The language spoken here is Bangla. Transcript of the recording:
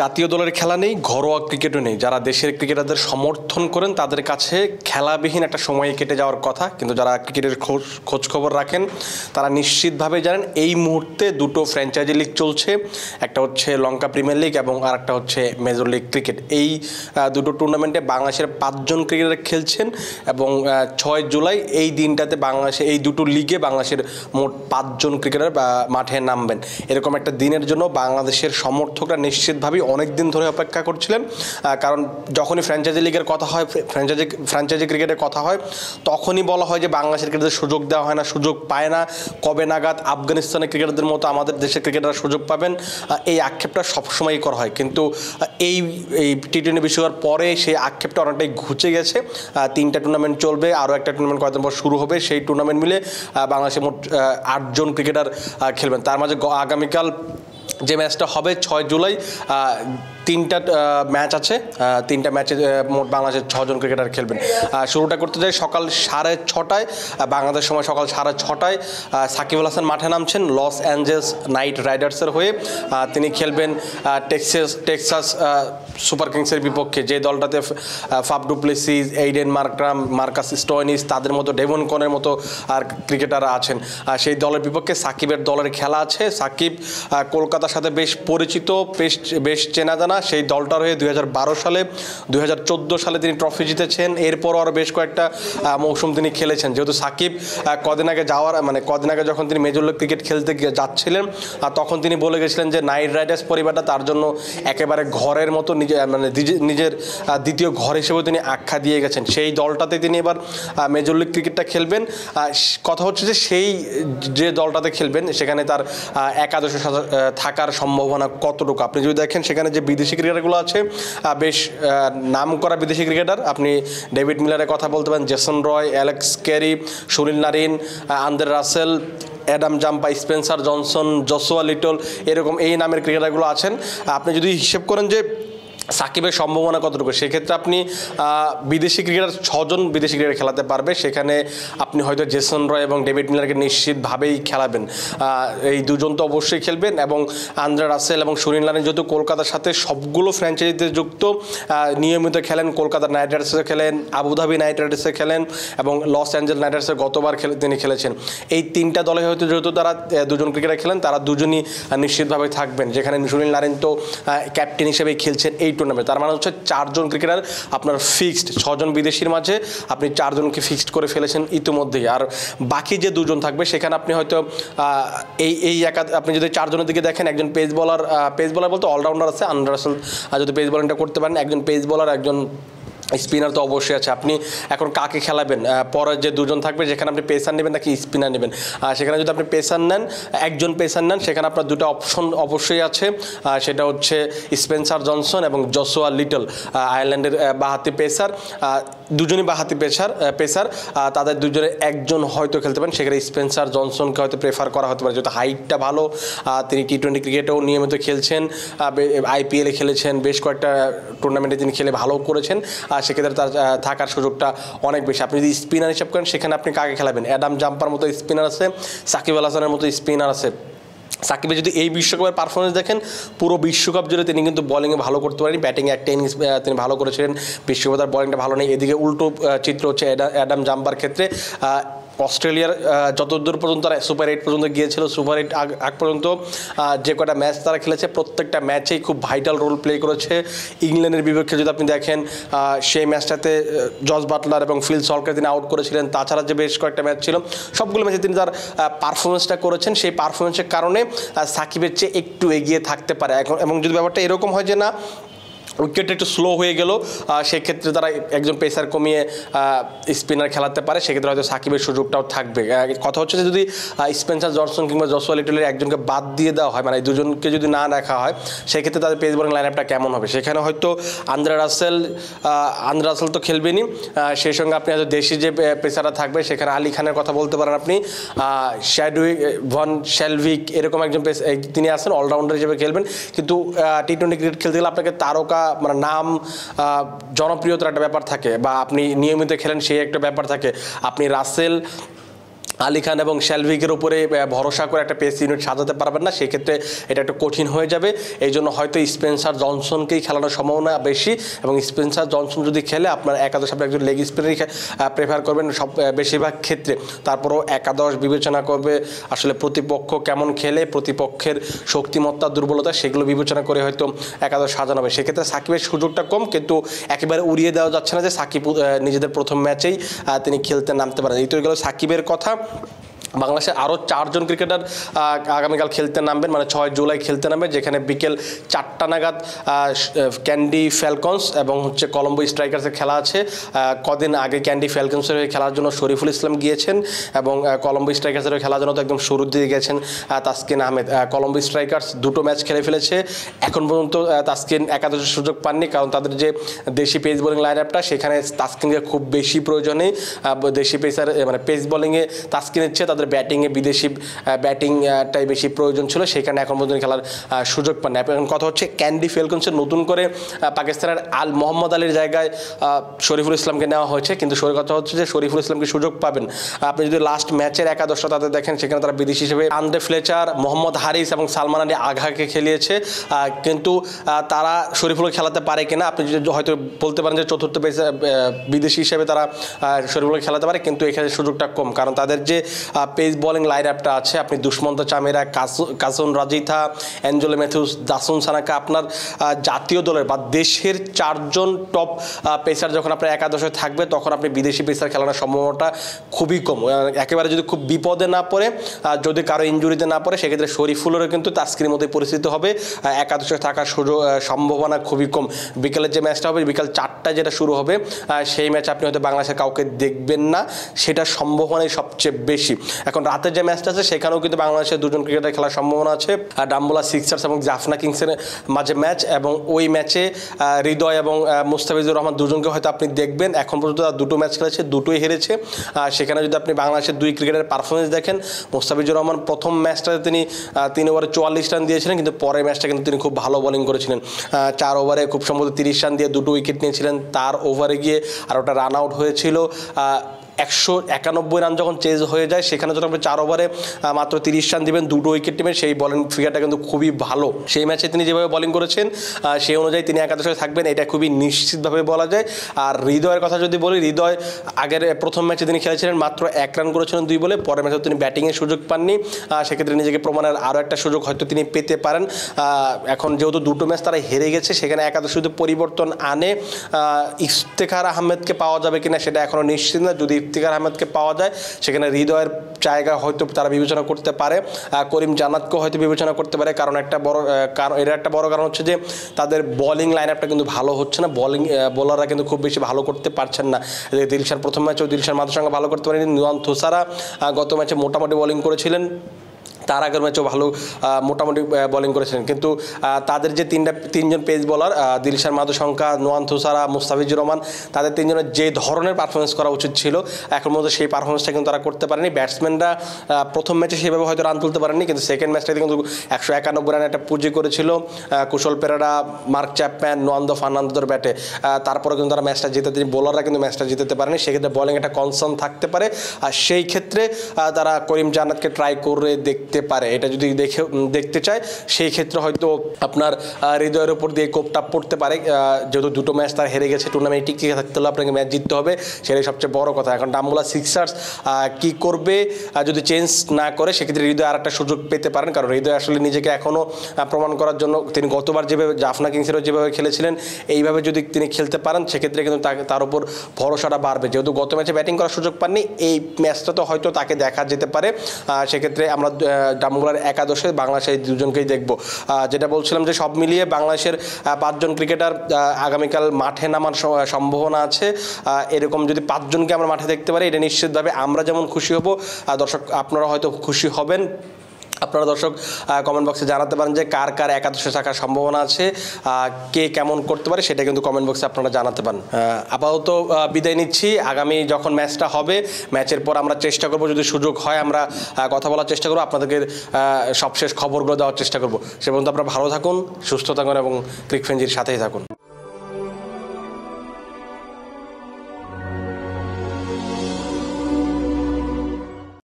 জাতীয় দলের খেলা নেই, ঘরোয়া ক্রিকেটও নেই। যারা দেশের ক্রিকেটারদের সমর্থন করেন তাদের কাছে খেলাবিহীন একটা সময় কেটে যাওয়ার কথা, কিন্তু যারা ক্রিকেটের খোঁজ খবর রাখেন তারা নিশ্চিতভাবে জানেন এই মুহূর্তে দুটো ফ্র্যাঞ্চাইজি লিগ চলছে। একটা হচ্ছে লঙ্কা প্রিমিয়ার লিগ এবং আরেকটা হচ্ছে মেজর লিগ ক্রিকেট। এই দুটো টুর্নামেন্টে বাংলাদেশের 5 জন ক্রিকেটার খেলছেন এবং 6 জুলাই এই দিনটাতে বাংলাদেশে এই দুটো লিগে বাংলাদেশের মোট 5 জন ক্রিকেটার মাঠে নামবেন। এরকম একটা দিনের জন্য বাংলাদেশের সমর্থকরা নিশ্চিতভাবেই অনেক দিন ধরে অপেক্ষা করছিলেন, কারণ যখনই ফ্র্যাঞ্চাইজি লিগের কথা হয়, ফ্র্যাঞ্চাইজি ক্রিকেটের কথা হয়, তখনই বলা হয় যে বাংলাদেশের ক্রিকেটারদের সুযোগ দেওয়া হয় না, সুযোগ পায় না। কবে নাগাদ আফগানিস্তানের ক্রিকেটারদের মতো আমাদের দেশের ক্রিকেটাররা সুযোগ পাবেন, এই আক্ষেপটা সবসময়ই করা হয়। কিন্তু এই টি-20 বিশ্বকাপ পরে সেই আক্ষেপটা অনেকটাই ঘুচে গেছে। 3টা টুর্নামেন্ট চলবে, আরও একটা টুর্নামেন্ট কয়েকদিন পর শুরু হবে। সেই টুর্নামেন্ট মিলে বাংলাদেশে মোট 8 জন ক্রিকেটার খেলবেন। তার মাঝে আগামীকাল যে ম্যাচটা হবে 6 জুলাই, 3টা ম্যাচ আছে। 3টা ম্যাচে মোট বাংলাদেশের 6 জন ক্রিকেটার খেলবেন। শুরুটা করতে যাই সকাল 6:30টায়, বাংলাদেশ সময় সকাল 6:30টায় সাকিব আল হাসান মাঠে নামছেন লস অ্যাঞ্জেলস নাইট রাইডার্সের হয়ে। তিনি খেলবেন টেক্সাস সুপার কিংসের বিপক্ষে, যে দলটাতে Faf du Plessis, Aiden Markram, Marcus Stoinis, তাদের মতো ডেভন কনের মতো আর ক্রিকেটাররা আছেন। সেই দলের বিপক্ষে সাকিবের দলের খেলা আছে। সাকিব কলকাতার সাথে বেশ পরিচিত, বেশ চেনা জানা। সেই দলটার হয়ে 2012 সালে, 2014 সালে তিনি ট্রফি জিতেছেন। এরপরও আরও বেশ কয়েকটা মৌসুম তিনি খেলেছেন। যেহেতু সাকিব কদিন আগে যখন তিনি মেজর লিগ ক্রিকেট খেলতে যাচ্ছিলেন, তখন তিনি বলে গেছিলেন যে নাইট রাইডার্স পরিবারটা তার জন্য একেবারে ঘরের মতো, নিজের দ্বিতীয় ঘর হিসেবেও তিনি আখ্যা দিয়ে গেছেন। সেই দলটাতে তিনি এবার মেজর লিগ ক্রিকেটটা খেলবেন। কথা হচ্ছে যে যে দলটাতে খেলবেন সেখানে তার একাদশে থাকার সম্ভাবনা কতটুকু। আপনি যদি দেখেন সেখানে যে বিদেশি ক্রিকেটারগুলো আছে, বেশ নাম করা বিদেশি ক্রিকেটার। আপনি ডেভিড মিলারের কথা বলতে পারেন, Jason Roy, Alex Carey, Sunil Narine, Andre Russell, Adam Zampa, Spencer Johnson, Joshua Little, এরকম এই নামের ক্রিকেটারগুলো আছেন। আপনি যদি হিসেব করেন যে সাকিবের সম্ভাবনা কতটুকু, সেক্ষেত্রে আপনি বিদেশি ক্রিকেটার 6 জন বিদেশি ক্রিকেটার খেলাতে পারবে। সেখানে আপনি হয়তো জেসন রয় এবং ডেভিড মিলারকে নিশ্চিতভাবেই খেলাবেন। এই দুজন তো অবশ্যই খেলবেন, এবং আন্দ্রে রাসেল এবং সুনীল নারিন যেহেতু কলকাতার সাথে সবগুলো ফ্র্যাঞ্চাইজিতে যুক্ত, নিয়মিত খেলেন। কলকাতা নাইট রাইডার্সে খেলেন, আবুধাবি নাইট রাইডার্সে খেলেন এবং লস অ্যাঞ্জেলস নাইট রাইডার্সে গতবার তিনি খেলেছেন। এই 3টা দলে হয়তো যেহেতু তারা 2 জন ক্রিকেটার খেলেন, তারা দুজনই নিশ্চিতভাবে থাকবেন। যেখানে সুনীল নারিন তো ক্যাপ্টেন হিসেবেই খেলছেন এই টুর্নামেন্ট। তার মানে হচ্ছে 4 জন ক্রিকেটার আপনার ফিক্সড। 6 জন বিদেশির মাঝে আপনি 4 জনকে ফিক্সড করে ফেলেছেন ইতিমধ্যেই। আর বাকি যে 2 জন থাকবে সেখানে আপনি হয়তো আপনি যদি 4 জনের দিকে দেখেন, একজন পেস বলার বলতে অলরাউন্ডার আছে, আন্দ্রে রাসেল যদি পেস বোলিংটা করতে পারেন, একজন পেস বলার, একজন স্পিনার তো অবশ্যই আছে। আপনি এখন কাকে খেলাবেন? পরে যে 2 জন থাকবে, যেখানে আপনি পেসার নেবেন নাকি স্পিনার নেবেন। সেখানে যদি আপনি পেসার নেন, একজন পেসার নেন, সেখানে আপনার 2টা অপশন অবশ্যই আছে। সেটা হচ্ছে স্পেন্সার জনসন এবং জসুয়া লিটল, আয়ারল্যান্ডের বাঁহাতি পেসার। দুজনই বাঁহাতি পেসার। তাদের 2 জনের একজন হয়তো খেলতে পারেন। সেখানে স্পেন্সার জনসনকে হয়তো প্রেফার করা হতে পারে, যেহেতু হাইটটা ভালো। তিনি টি-20 ক্রিকেটেও নিয়মিত খেলছেন, IPL-এ খেলেছেন, বেশ কয়েকটা টুর্নামেন্টে তিনি খেলে ভালো করেছেন। সেক্ষেত্রে তার থাকার সুযোগটা অনেক বেশি। আপনি যদি স্পিনার হিসাব করেন, সেখানে আপনি কাকে খেলাবেন? অ্যাডাম জাম্পার মতো স্পিনার আছে, সাকিব আল হাসানের মতো স্পিনার আছে। সাকিবের যদি এই বিশ্বকাপের পারফরমেন্স দেখেন, পুরো বিশ্বকাপ জুড়ে তিনি কিন্তু বোলিংয়ে ভালো করতে পারেন, ব্যাটিংয়ে একটা ইনিংস তিনি ভালো করেছিলেন। বিশ্বকাপে তার বোলিংটা ভালো নেই। এদিকে উল্টো চিত্র হচ্ছে অ্যাডাম জাম্পার ক্ষেত্রে। অস্ট্রেলিয়ার যতদূর পর্যন্ত তারা সুপার 8 পর্যন্ত গিয়েছিল, সুপার 8 আগ পর্যন্ত যে কটা ম্যাচ তারা খেলেছে, প্রত্যেকটা ম্যাচেই খুব ভাইটাল রোল প্লে করেছে। ইংল্যান্ডের বিপক্ষে যদি আপনি দেখেন, সেই ম্যাচটাতে জস বাটলার এবং ফিল সল্টকে তিনি আউট করেছিলেন। তাছাড়া যে বেশ কয়েকটা ম্যাচ ছিল, সবগুলো ম্যাচে তিনি তার পারফরমেন্সটা করেছেন। সেই পারফরমেন্সের কারণে সাকিবের চেয়ে একটু এগিয়ে থাকতে পারে এখন। এবং যদি ব্যাপারটা এরকম হয় যে না, উইকেটটা একটু স্লো হয়ে গেল, সেক্ষেত্রে তারা একজন পেসার কমিয়ে স্পিনার খেলাতে পারে, সেক্ষেত্রে হয়তো সাকিবের সুযোগটাও থাকবে। কথা হচ্ছে যে যদি স্পেন্সার জনসন কিংবা জসুয়া লিটলের একজনকে বাদ দিয়ে দেওয়া হয়, মানে এই 2 জনকে যদি না রাখা হয়, সেক্ষেত্রে তাদের পেস বোলিং লাইন আপটা কেমন হবে? সেখানে হয়তো আন্দ্রে রাসেল তো খেলবেনই, সেই সঙ্গে আপনি হয়তো দেশি যে পেসাররা থাকবে, সেখানে আলী খানের কথা বলতে পারেন আপনি, ভন শেলভিক, এরকম একজন তিনি আছেন, অলরাউন্ডার হিসেবে খেলবেন। কিন্তু টি-20 ক্রিকেট খেলতে গেলে আপনাকে তারকা মানে নাম, জনপ্রিয়তার একটা ব্যাপার থাকে, বা আপনি নিয়মিত খেলেন সেই একটা ব্যাপার থাকে। আপনি রাসেল আলী খান এবং শেলভিকের উপরে ভরসা করে একটা পেস ইউনিট সাজাতে পারবেন না, সেক্ষেত্রে এটা একটু কঠিন হয়ে যাবে। এই জন্য হয়তো স্পেন্সার জনসনকেই খেলানোর সম্ভাবনা বেশি, এবং স্পেন্সার জনসন যদি খেলে আপনার একাদশ আপনি একজন লেগ স্পিনারই প্রেফার করবেন সব বেশিরভাগ ক্ষেত্রে। তারপরেও একাদশ বিবেচনা করবে আসলে প্রতিপক্ষ কেমন খেলে, প্রতিপক্ষের শক্তিমত্তা দুর্বলতা, সেগুলো বিবেচনা করে হয়তো একাদশ সাজানো হবে। সেক্ষেত্রে সাকিবের সুযোগটা কম, কিন্তু একেবারে উড়িয়ে দেওয়া যাচ্ছে না যে সাকিব নিজেদের প্রথম ম্যাচেই তিনি খেলতে নামতে পারেন। এই তো গেল সাকিবের কথা। বাংলাদেশে আরও 4 জন ক্রিকেটার আগামীকাল খেলতে নামবেন, মানে 6 জুলাই খেলতে নামবে, যেখানে বিকেল 4টা নাগাদ ক্যান্ডি ফ্যালকনস এবং কলম্বো স্ট্রাইকার্সের খেলা আছে। কদিন আগে ক্যান্ডি ফ্যালকনসের হয়ে খেলার জন্য শরীফুল ইসলাম গিয়েছেন, এবং কলম্বো স্ট্রাইকার্সের হয়ে খেলার জন্য তো একদম শুরুর দিকে গেছেন তাসকিন আহমেদ। কলম্বো স্ট্রাইকার্স 2টো ম্যাচ খেলে ফেলেছে, এখন পর্যন্ত তাসকিন একাদশের সুযোগ পাননি, কারণ তাদের যে দেশি পেস বোলিং লাইন আপটা সেখানে তাসকিনকে খুব বেশি প্রয়োজন নেই। দেশি পেসার মানে পেস বোলিংয়ে তাসকিনের চেয়ে তাদের ব্যাটিংয়ে বিদেশি ব্যাটিংটাই বেশি প্রয়োজন ছিল, সেখানে এখন পর্যন্ত খেলার সুযোগ পান না। এখন কথা হচ্ছে ক্যান্ডি ফ্যালকনসের নতুন করে পাকিস্তানের মোহাম্মদ আলীর জায়গায় শরীফুল ইসলামকে নেওয়া হয়েছে, কিন্তু কথা হচ্ছে যে শরীফুল ইসলামকে সুযোগ পাবেন। আপনি যদি লাস্ট ম্যাচের একাদশটা তাদের দেখেন, সেখানে তারা বিদেশি হিসেবে আন্দ্রে ফ্লেচার, মোহাম্মদ হারিস এবং সালমান আলী আঘাকে খেলিয়েছে, কিন্তু তারা শরীফুলকে খেলাতে পারে কিনা আপনি যদি হয়তো বলতে পারেন যে চতুর্থ বিদেশি হিসেবে তারা শরীফুলকে খেলাতে পারে, কিন্তু এখানে সুযোগটা কম, কারণ তাদের যে পেস বোলিং লাইন আপটা আছে, আপনি দুষ্মন্ত চামেরা, কাসুন রাজিথা, অ্যাঞ্জেলো ম্যাথিউস, দাসুন সানাকা, আপনার জাতীয় দলের বা দেশের 4 জন টপ পেসার যখন আপনার একাদশে থাকবে, তখন আপনি বিদেশি পেসার খেলানোর সম্ভাবনাটা খুবই কম। একেবারে যদি খুব বিপদে না পড়ে, যদি কারো ইনজুরিতে না পড়ে, সেক্ষেত্রে শরীফুলেরও কিন্তু তাসকিনের মধ্যে পরিস্থিতি হবে, একাদশে থাকার সম্ভাবনা খুবই কম। বিকেলের যে ম্যাচটা হবে, বিকাল 4টায় যেটা শুরু হবে, সেই ম্যাচ আপনি হয়তো বাংলাদেশের কাউকে দেখবেন না, সেটার সম্ভাবনাই সবচেয়ে বেশি। এখন রাতের যে ম্যাচটা আছে, সেখানেও কিন্তু বাংলাদেশের 2 জন ক্রিকেটার খেলার সম্ভাবনা আছে, ডাম্বুলা সিক্সার্স এবং জাফনা কিংসের মাঝে ম্যাচ, এবং ওই ম্যাচে হৃদয় এবং মুস্তাফিজুর রহমান 2 জনকে হয়তো আপনি দেখবেন। এখন পর্যন্ত 2টো ম্যাচ খেলেছে, 2টোই হেরেছে। সেখানে যদি আপনি বাংলাদেশের 2 ক্রিকেটারের পারফরমেন্স দেখেন, মুস্তাফিজুর রহমান প্রথম ম্যাচটাতে তিনি 3 ওভারে 44 রান দিয়েছিলেন, কিন্তু পরের ম্যাচটা কিন্তু তিনি খুব ভালো বোলিং করেছিলেন। 4 ওভারে খুব সম্ভবত 30 রান দিয়ে 2টো উইকেট নিয়েছিলেন। তার ওভারে গিয়ে আর ওটা রান আউট হয়েছিল। 191 রান যখন চেজ হয়ে যায়, সেখানে যখন আপনি 4 ওভারে মাত্র 30 রান দিবেন, 2টো উইকেট নেবেন, সেই বোলিং ফিগারটা কিন্তু খুবই ভালো। সেই ম্যাচে তিনি যেভাবে বোলিং করেছেন, সেই অনুযায়ী তিনি একাদশে থাকবেন, এটা খুবই নিশ্চিতভাবে বলা যায়। আর হৃদয়ের কথা যদি বলি, হৃদয় আগের প্রথম ম্যাচে তিনি খেলেছিলেন, মাত্র 1 রান করেছিলেন 2 বলে, পরের ম্যাচে তিনি ব্যাটিংয়ের সুযোগ পাননি, সেক্ষেত্রে নিজেকে প্রমাণের আরও একটা সুযোগ হয়তো তিনি পেতে পারেন। এখন যেহেতু 2টো ম্যাচ তারা হেরে গেছে, সেখানে একাদশে যদি পরিবর্তন আনে, ইফতেখার আহমেদকে পাওয়া যাবে কিনা সেটা এখনও নিশ্চিত না। যদি ইফতেখার আহমেদকে পাওয়া যায়, সেখানে হৃদয়ের জায়গা হয়তো তারা বিবেচনা করতে পারে, করিম জান্নাতকেও হয়তো বিবেচনা করতে পারে, কারণ এর একটা বড় কারণ হচ্ছে যে তাদের বোলিং লাইন আপটা কিন্তু ভালো হচ্ছে না, বোলাররা কিন্তু খুব বেশি ভালো করতে পারছেন না। দিলশান প্রথম ম্যাচেও দিলশান মাদুর সঙ্গে ভালো করতে পারেনি, নুয়ান থোসারা গত ম্যাচে মোটামুটি বোলিং করেছিলেন, তার আগের ম্যাচেও ভালো মোটামুটি বোলিং করেছিলেন, কিন্তু তাদের যে 3 জন পেস বোলার, দিলশান মাদুসংকা, নোয়ান থুসারা, মুস্তাফিজুর রহমান, তাদের 3 জনের যে ধরনের পারফরমেন্স করা উচিত ছিল, এখন মধ্যে সেই পারফরমেন্সটা কিন্তু তারা করতে পারেনি। ব্যাটসম্যানরা প্রথম ম্যাচে সেভাবে হয়তো রান তুলতে পারেনি, কিন্তু সেকেন্ড ম্যাচটাতে কিন্তু 191 রানে একটা পুঁজি করেছিল কুশল পেরেরা, মার্ক চ্যাপম্যান, নোয়ান্দো ফার্নান্দোর ব্যাটে। তারপরে কিন্তু তারা ম্যাচটা জিতে, তিনি বোলাররা কিন্তু ম্যাচটা জিতেতে পারেনি, সেক্ষেত্রে বোলিং একটা কনসার্ন থাকতে পারে। আর সেই ক্ষেত্রে তারা করিম জান্নাতকে ট্রাই করে দেখতে পারে। এটা যদি দেখতে চায়, সেই ক্ষেত্রে হয়তো আপনার হৃদয়ের উপর দিয়ে কোপটা পড়তে পারে, যেহেতু 2টো ম্যাচ তার হেরে গেছে, টুর্নামেন্টে টিকে থাকতে হলে আপনাকে ম্যাচ জিততে হবে, সেটাই সবচেয়ে বড় কথা। এখন ডাম্বুলা সিক্সার্স কি করবে, যদি চেঞ্জ না করে, সেক্ষেত্রে হৃদয় আর একটা সুযোগ পেতে পারেন, কারণ হৃদয় আসলে নিজেকে এখনও প্রমাণ করার জন্য, তিনি গতবার যেভাবে জাফনা কিংসেরও যেভাবে খেলেছিলেন, এইভাবে যদি তিনি খেলতে পারেন, সেক্ষেত্রে কিন্তু তার উপর ভরসাটা বাড়বে। যেহেতু গত ম্যাচে ব্যাটিং করার সুযোগ পাননি, এই ম্যাচটা তো হয়তো তাকে দেখা যেতে পারে। সেক্ষেত্রে আমরা ডাম্বুলার একাদশে বাংলাদেশের 2 জনকেই দেখব। যেটা বলছিলাম যে সব মিলিয়ে বাংলাদেশের 5 জন ক্রিকেটার আগামীকাল মাঠে নামার সম্ভাবনা আছে। এরকম যদি 5 জনকে আমরা মাঠে দেখতে পারি, এটা নিশ্চিতভাবে আমরা যেমন খুশি হব, দর্শক আপনারা হয়তো খুশি হবেন। আপনারা দর্শক কমেন্ট বক্সে জানাতে পারেন যে কার কার একাদশে থাকার সম্ভাবনা আছে, কে কেমন করতে পারে, সেটা কিন্তু কমেন্ট বক্সে আপনারা জানাতে পারেন। আপাতত বিদায় নিচ্ছি। আগামী যখন ম্যাচটা হবে, ম্যাচের পর আমরা চেষ্টা করব, যদি সুযোগ হয় আমরা কথা বলার চেষ্টা করব, আপনাদেরকে সবশেষ খবরগুলো দেওয়ার চেষ্টা করব। সে পর্যন্ত আপনারা ভালো থাকুন, সুস্থ থাকুন এবং ক্রিক ফ্রেঞ্জির সাথেই থাকুন।